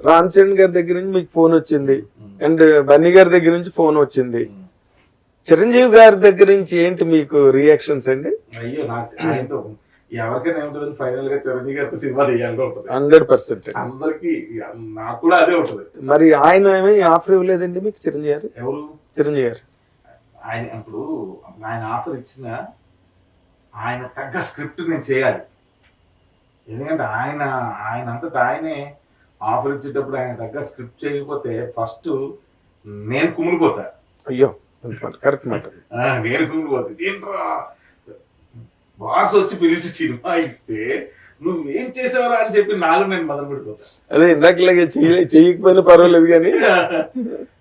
రామ్ చరణ్ గారి దగ్గర నుంచి మీకు ఫోన్ వచ్చింది, అండ్ బన్నీ గారి దగ్గర నుంచి ఫోన్ వచ్చింది. చిరంజీవి గారి దగ్గర నుంచి ఏంటి మీకు రియాక్షన్స్ అండి? అయ్యో నాకు ఆయనతో ఎవరికైనా ఏముంటుంది, ఫైనల్ గా చిరంజీవి గారితో సినిమా తీయాలని ఉంటుంది 100%. అందరికి. నాకు కూడా అదే ఉంటుంది. మరి ఆయన ఏమీ ఆఫర్ ఇవ్వలేదండి మీకు చిరంజీవి గారు? ఎవరు? చిరంజీవి గారు. ఆయన ఇప్పుడు ఆయన ఆఫర్ ఇచ్చిన ఆయన తగ్గ స్క్రిప్ట్ నేను చేయాలి. ఎందుకంటే ఆయన అంతటా ఆయనే ఆఫర్ ఇచ్చేటప్పుడు ఆయన తగ్గ స్క్రిప్ట్ చేయకపోతే ఫస్ట్ నేను కుమిలిపోతా. అయ్యో కరెక్ట్ మాట. నేను కుమిలిపోతా. ఏంట్రా బాస్ వచ్చి పిలిచి సినిమా ఇస్తే నువ్వేం చేసావరా అని చెప్పి నాలో నేను మొదలు పెడిపోతా. అదే ఇందాకలాగే చేయకపోయినా పర్వాలేదు కానీ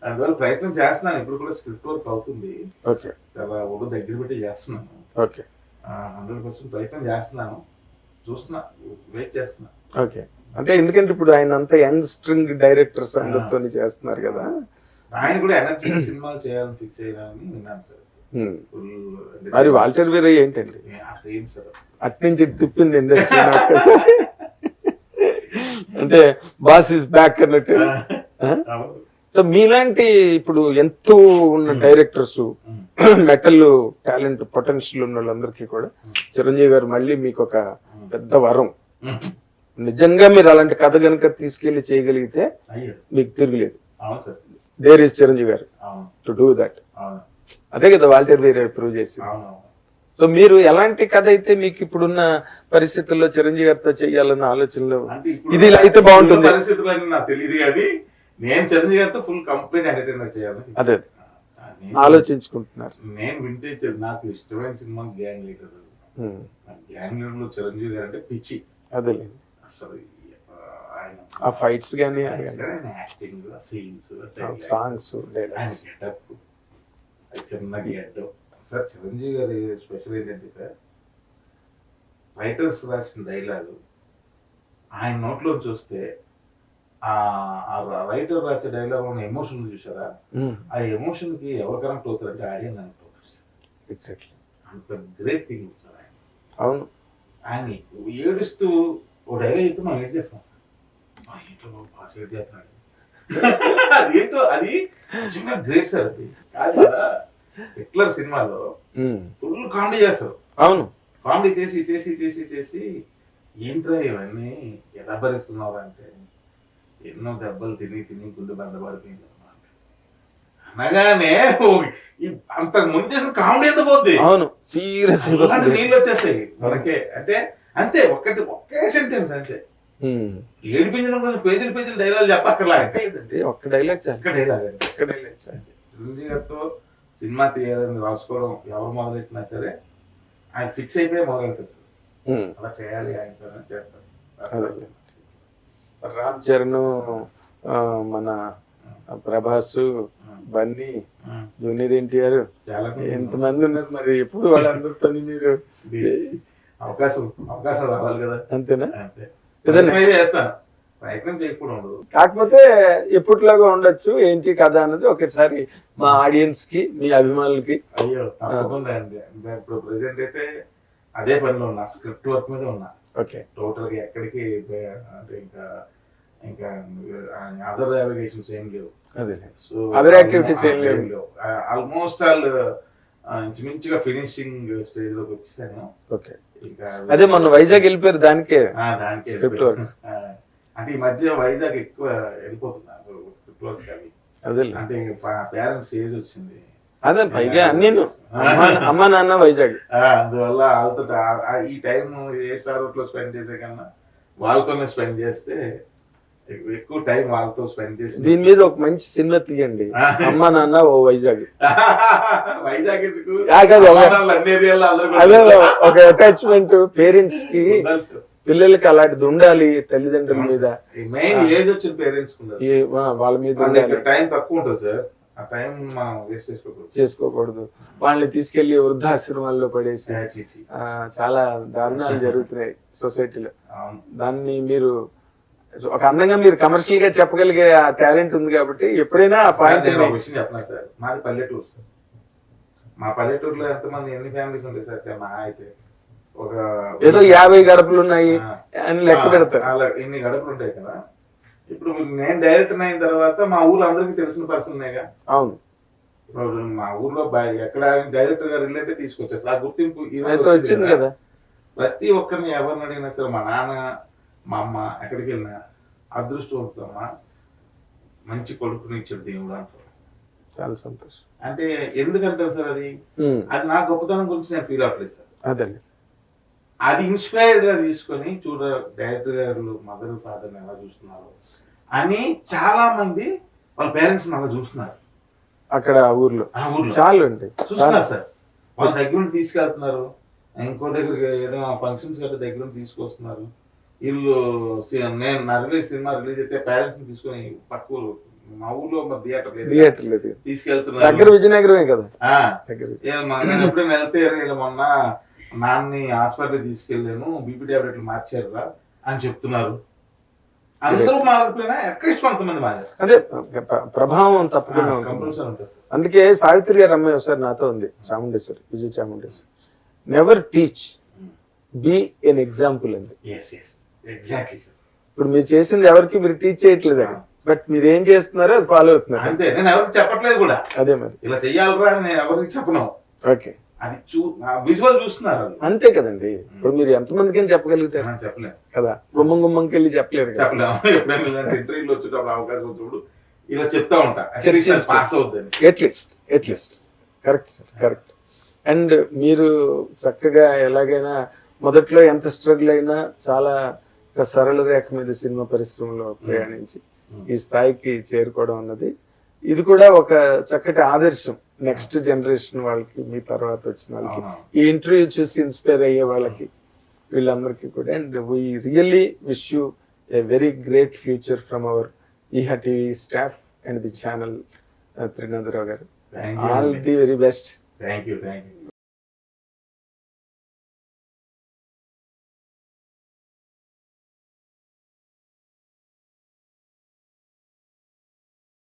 అందువల్ల ప్రయత్నం చేస్తున్నాను. ఇప్పుడు కూడా స్క్రిప్ట్ వర్క్ అవుతుంది. ఓకే, చాలా ఒళ్ళు దగ్గర పెట్టి చేస్తున్నాను. ఓకే, 100% ప్రయత్నం చేస్తున్నాను. చూస్తున్నా, వెయిట్ చేస్తున్నా. ఓకే. అంటే ఎందుకంటే ఇప్పుడు ఆయన అంతా యంగ్ స్ట్రింగ్ డైరెక్టర్స్ అందరితో చేస్తున్నారు కదా. ఆయన కూడా ఎనర్జీ సినిమాలు చేయాలని ఫిక్స్ అయ్యాలని విన్నాను సార్. మరి వాల్టర్ వీరయ్య ఏంటండి సేమ్ సార్, అట్నుంచి తిప్పింది ఇండస్ట్రీ అంటే బాస్ ఇస్ బ్యాక్ అన్నట్టు. సో మీలాంటి ఇప్పుడు ఎంతో ఉన్న డైరెక్టర్స్, మెటల్ టాలెంట్ పొటెన్షియల్ ఉన్న వాళ్ళందరికీ కూడా చిరంజీవి గారు మళ్ళీ మీకు ఒక పెద్ద వరం. నిజంగా మీరు అలాంటి కథ కనుక తీసుకెళ్లి చేయగలిగితే మీకు తిరగలేదు. దేర్ ఈస్ చిరంజీవి గారు టు డూ దట్. అదే కదా వాల్టర్ వీరయ్య ప్రూవ్ చేసింది. సో మీరు ఎలాంటి కథ అయితే మీకు ఇప్పుడున్న పరిస్థితుల్లో చిరంజీవి గారితో చెయ్యాలన్న ఆలోచనలో ఇది ఇలా అయితే బాగుంటుంది పరిస్థితులన్నీ నాకు తెలియదు కానీ నేను చిరంజీవి గారితో ఫుల్ కంప్లీట్ ఎంటర్టైన్మెంట్ చేయాలి. అదే ఆలోచించుకుంటున్నారు. నేను వింటే నాకు ఇష్టమైన cinema gang leader. Gang leader లో చిరంజీవి గారు అంటే పిచ్చి. అదే అసలు ఆయన ఆ ఫైట్స్ గానీ యాక్టింగ్, సీన్స్, సాంగ్స్, చిన్న గెడ్డం. సార్ చిరంజీవి గారి స్పెషల్ ఏంటంటే సార్, రైటర్స్ రాసిన డైలాగ్ ఆయన నోట్లో చూస్తే ఆ రైటర్ రాసే డైలాగ్ ఉన్న ఎమోషన్ చూసారా, ఆ ఎమోషన్ కి ఎవరు కనెక్ట్ అవుతారంటే ఆడియన్స్ కనెక్ట్ అవుతారు. ఎగ్జాక్ట్లీ. అంత గ్రేట్ థింగ్ సార్ ఆయన. అవును. ఆయన ఏడుస్తూ ఓ డైలాగ్ అయితే మనం ఏడ్ చేస్తాం సార్. ఏంటో బాగా ఏడ్ చేస్తున్నాడు. అదేంటో అది నిజంగా గ్రేట్ సార్. అది కాదు కదా, హిట్లర్ సినిమాలో ఫుల్ కామెడీ చేస్తారు. అవును, కామెడీ చేసి చేసి చేసి చేసి ఏంట్రా ఇవన్నీ ఎలా భరిస్తున్నావు అంటే, ఎన్నో దెబ్బలు తిని తిని గుండె బందపడిపోయింది అనగానే అంతకు ముందు చేసిన కామెడీ ఎంత పోద్ది. అవును, సీరియస్ నీళ్ళు వచ్చేస్తాయి మనకే. అంటే అంతే, ఒకే సెంటెన్స్ అంతే. ఏడిపించడం కోసం పేజీలు పేజీలు డైలాగ్ చెప్పక్కర్లా. ఒక్క డైలాగ్ చిరంజీవి గారితో సినిమా తీయాలని రాసుకోవడం ఎవరు మొదలెట్టినా సరే ఆయన ఫిక్స్ అయిపోయి మొదలెడతారు. అలా చేయాలి, ఆయనతో చేస్తారు. రామ్ చరణ్, మన ప్రభాస్, బన్నీ, జూనియర్ ఎన్టీఆర్ ఎంతమంది ఉన్నారు. మరి ఎప్పుడు వాళ్ళందరితో మీరు అవకాశం రావాలి కదా. అంతేనా? చేస్తాను, ప్రయత్నం చేయకూడదు. కాకపోతే ఎప్పటిలాగా ఉండొచ్చు ఏంటి కథ అన్నది ఒకసారి మా ఆడియన్స్ కి, మీ అభిమానులకి. అయ్యో తప్పకుండా అండి. ఇప్పుడు ప్రెసెంట్ అయితే అదే పనిలో ఉన్నా, స్క్రిప్ట్ వర్క్ మీద ఉన్నా. ఓకే, టోటల్ గా ఎక్కడికి అంటే ఇంకా అదర్ అప్లికేషన్స్ ఏం లేవు. సో అదర్ యాక్టివిటీస్ ఏం లేవు. ఆల్మోస్ట్ ఆల్ ఇంచుమించుగా ఫినిషింగ్ స్టేజ్ లోకి వచ్చేసాను. ఓకే, అదే మొన్న వైజాగ్ వెళ్ళిపోయారు దానికే స్క్రిప్ట్ వర్క్. అంటే ఈ మధ్య వైజాగ్ ఎక్కువ వెళ్ళిపోతున్నారు స్క్రిప్ట్ వర్క్ అవి. అంటే పేరెంట్స్ ఏజ్ వచ్చింది. అదే పైగా అన్ని అమ్మ నాన్న వైజాగ్. అందువల్ల వాళ్ళతో ఈ టైం ఏ స్టార్ లో స్పెండ్ చేసే కన్నా వాళ్ళతోనే స్పెండ్ చేస్తే ఎక్కువ టైం వాళ్ళతో స్పెండ్ చేసి. దీని మీద ఒక మంచి సినిమా తీయండి, అమ్మ నాన్న ఓ వైజాగ్. వైజాగ్ ఎందుకు, అదే ఒక అటాచ్మెంట్ పేరెంట్స్ కి, పిల్లలకి అలాంటిది ఉండాలి. తల్లిదండ్రుల మీద మెయిన్ ఏజ్ వచ్చిన పేరెంట్స్ వాళ్ళ మీద ఉండాలి. టైం తక్కువ ఉంటుంది సార్, ఆ టైం మనం వేస్ట్ చేసుకోకూడదు. వాళ్ళని తీసుకెళ్లి వృద్ధాశ్రమాల్లో పడేసి చాలా దారుణాలు జరుగుతున్నాయి సొసైటీలో. దాన్ని మీరు ఒక అందంగా మీరు కమర్షియల్ గా చెప్పగలిగే ఆ టాలెంట్ ఉంది కాబట్టి ఎప్పుడైనా ఆ పాయింట్. విషయం చెప్పనా సార్, మాది పల్లెటూరు సార్. మా పల్లెటూరులో ఎంతమంది ఎన్ని ఫ్యామిలీస్ ఉంటాయి సార్? మా అయితే ఒక ఏదో 50 గడపలు ఉన్నాయి అని లెక్క పెడతారు. అలా ఎన్ని గడపలు ఉంటాయి కదా, ఇప్పుడు నేను డైరెక్టర్ అయిన తర్వాత మా ఊర్లో అందరికీ తెలిసిన పర్సన్నేగా. అవును, ఇప్పుడు మా ఊర్లో ఎక్కడ డైరెక్టర్ గారు రిలేటే తీసుకొచ్చేస్తారు. ఆ గుర్తింపు ఈ రోజు అయితే వచ్చింది కదా. ప్రతి ఒక్కరిని ఎవరిని అడిగినా సరే మా నాన్న మా అమ్మ ఎక్కడికి వెళ్ళినా అదృష్టవంతమ్మా మంచి కొడుకుని ఇచ్చాడు దేవుడు అంటారు. చాలా సంతోషం. అంటే ఎందుకంటారు సార్ అది? అది నా గొప్పతనం గురించి నేను ఫీల్ అవ్వట్లేదు సార్. అదండి, అది ఇన్స్పైర్డ్ గా తీసుకొని చూడ డైరెక్టర్ గారు మదర్ ఫాదర్ ఎలా చూస్తున్నారు అని చాలా మంది వాళ్ళ పేరెంట్స్ అలా చూస్తున్నారు. అక్కడ ఆ ఊర్లో ఆ ఊర్లో చాలు అండి చూస్తున్నారు సార్. వాళ్ళ దగ్గర నుండి తీసుకెళ్తున్నారు, ఇంకో దగ్గర ఏదో ఫంక్షన్స్ గట్రా దగ్గర నుండి తీసుకొస్తున్నారు. వీళ్ళు నేను నా సినిమా రిలీజ్ అయితే పేరెంట్స్ ని తీసుకొని పక్క ఊరు మా ఊర్లో థియేటర్ లేదు, తీసుకెళ్తున్నారు. దగ్గర విజయనగరమే కదా. నేను ఎప్పుడైనా వెళ్తే ఇలా మొన్న నాన్నని హాస్పిటల్ తీసుకెళ్ళాను, బీపీ టాబ్లెట్లు మార్చారురా అని చెప్తున్నారు. అందరూ మారిపోయినా అట్లీస్ట్ కొంతమంది మారారు. అదే ప్రభావం తప్పకుండా ఉంటుంది. అందుకే సావిత్రి గారు అమ్మాయి ఒకసారి నాతో ఉంది, Chamundeshwari, Vijaya Chamundeshwari. Never teach, be an example అంది. ఇప్పుడు మీరు చేసింది ఎవరికి మీరు టీచ్ చేయట్లేదు, బట్ మీరు ఏం చేస్తున్నారో అది ఫాలో అవుతున్నారు. అంతే, నేను ఎవరికి చెప్పట్లేదు కూడా. అదే మరి ఇలా చెయ్యాలరా నేను ఎవరికి చెప్పను. ఓకే, అది విజువల్ చూస్తున్నారు అంతే కదండి. ఇప్పుడు మీరు ఎంతమందికి ఏం చెప్పగలుగుతారు చెప్పలేదు కదా, గుమ్మం గుమ్మంకి వెళ్ళి చెప్పలేరు కదా. చెప్పలేము. ఎప్పుడైనా ఇంటర్వ్యూలో వచ్చేటప్పుడు అవకాశం వచ్చినప్పుడు ఇలా చెప్తా ఉంటా, పాస్ అవుతుంది at least. Correct sir, correct. And మీరు చక్కగా ఎలాగైనా మొదట్లో ఎంత స్ట్రగుల్ అయినా చాలా ఒక సరళ రేఖ మీద సినిమా పరిశ్రమలో ప్రయాణించి ఈ స్థాయికి చేరుకోవడం అన్నది, ఇది కూడా ఒక చక్కటి ఆదర్శం నెక్స్ట్ జనరేషన్ వాళ్ళకి, మీ తర్వాత వచ్చిన వాళ్ళకి, ఈ ఇంటర్వ్యూ చూసి ఇన్స్పైర్ అయ్యే వాళ్ళకి, వీళ్ళందరికీ కూడా. And we really wish you a very great future from our Eeha TV staff and the channel. Trinatharao garu, all the very best. Thank you.